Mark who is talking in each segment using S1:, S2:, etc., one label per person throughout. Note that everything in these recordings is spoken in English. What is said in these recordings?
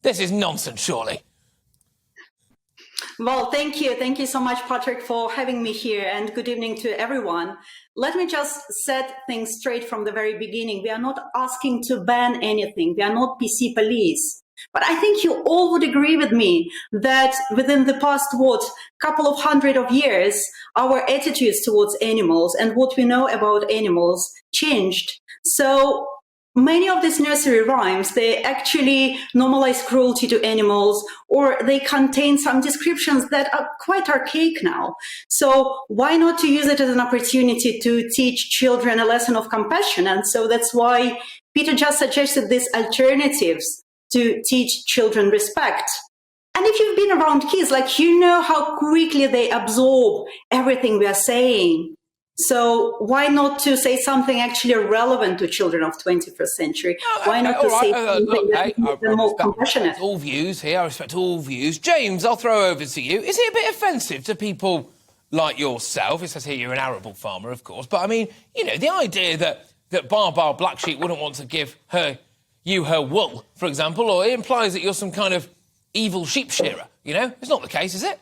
S1: This is nonsense, surely.
S2: Well, thank you. Thank you so much, Patrick, for having me here, and good evening to everyone. Let me just set things straight from the very beginning. We are not asking to ban anything. We are not PC police. But I think you all would agree with me that within the past, couple of hundred of years, our attitudes towards animals and what we know about animals changed. So many of these nursery rhymes, they actually normalize cruelty to animals, or they contain some descriptions that are quite archaic now. So why not to use it as an opportunity to teach children a lesson of compassion? And so that's why PETA just suggested these alternatives to teach children respect. And if you've been around kids, like, you know how quickly they absorb everything we are saying. So why not to say something actually relevant to children of 21st century? Why not to say something that's more compassionate?
S1: All views here. I respect all views. James, I'll throw over to you. Is it a bit offensive to people like yourself? It says here you're an arable farmer, of course. But, I mean, you know, the idea that Bar Black Sheep wouldn't want to give you her wool, for example, or it implies that you're some kind of evil sheep shearer, you know? It's not the case, is it?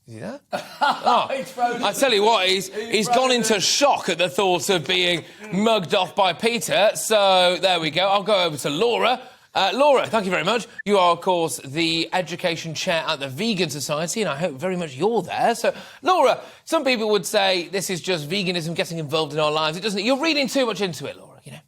S1: Is he there? Oh, I tell you what, he's gone into shock at the thought of being mugged off by PETA. So there we go. I'll go over to Laura. Laura, thank you very much. You are, of course, the education chair at the Vegan Society, and I hope very much you're there. So, Laura, some people would say this is just veganism getting involved in our lives. It doesn't. You're reading too much into it, Laura, you know.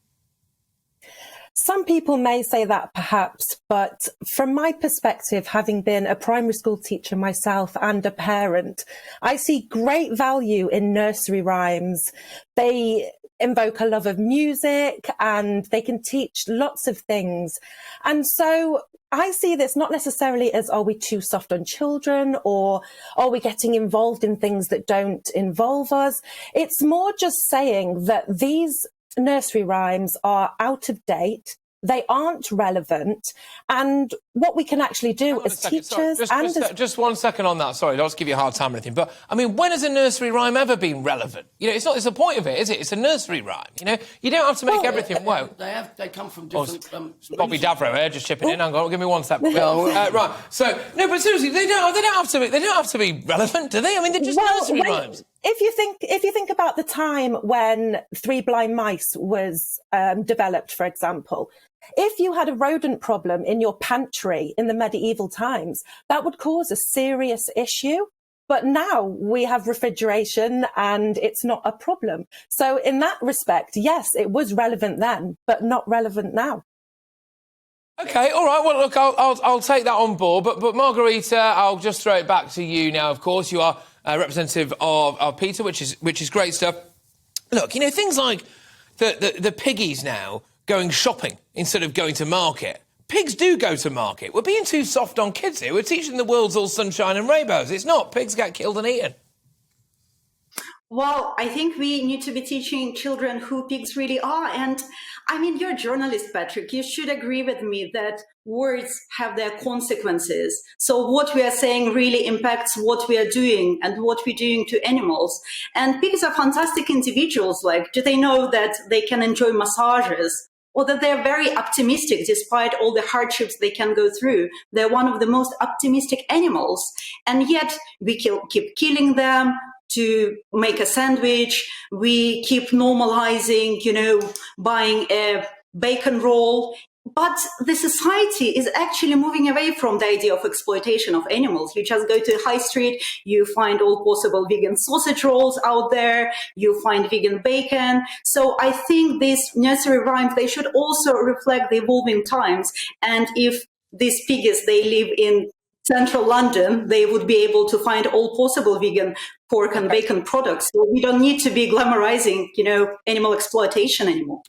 S3: Some people may say that perhaps, but from my perspective, having been a primary school teacher myself and a parent, I see great value in nursery rhymes. They invoke a love of music and they can teach lots of things. And so I see this not necessarily as, are we too soft on children, or are we getting involved in things that don't involve us? It's more just saying that these nursery rhymes are out of date, they aren't relevant, and what we can actually do as teachers
S1: just 1 second on that. Sorry, I don't want to give you a hard time or anything, but I mean, when has a nursery rhyme ever been relevant? You know, it's the point of it, is it? It's a nursery rhyme. You know, you don't have to make everything woke.
S4: They come from different.
S1: Bobby Davro here, just chipping in. Hang on, give me 1 second. Right. So no, but seriously, they don't have to be relevant, do they? I mean, they're just nursery rhymes.
S3: If you think about the time when Three Blind Mice was developed, for example, if you had a rodent problem in your pantry in the medieval times, that would cause a serious issue. But now we have refrigeration and it's not a problem. So in that respect, yes, it was relevant then, but not relevant now.
S1: OK, all right, well, look, I'll take that on board. But Margarita, I'll just throw it back to you now, of course. You are a representative of PETA, which is great stuff. Look, you know, things like the piggies now going shopping instead of going to market. Pigs do go to market. We're being too soft on kids here. We're teaching the world's all sunshine and rainbows. It's not. Pigs get killed and eaten.
S2: Well, I think we need to be teaching children who pigs really are. And I mean, you're a journalist, Patrick. You should agree with me that words have their consequences. So what we are saying really impacts what we are doing and what we're doing to animals. And pigs are fantastic individuals. Like, do they know that they can enjoy massages? Or that they're very optimistic despite all the hardships they can go through. They're one of the most optimistic animals. And yet we keep killing them to make a sandwich. We keep normalizing, you know, buying a bacon roll. But the society is actually moving away from the idea of exploitation of animals. You just go to high street, you find all possible vegan sausage rolls out there, you find vegan bacon. So I think these nursery rhymes, they should also reflect the evolving times. And if these piggies, they live in central London, they would be able to find all possible vegan pork and bacon products. So we don't need to be glamorizing, you know, animal exploitation anymore.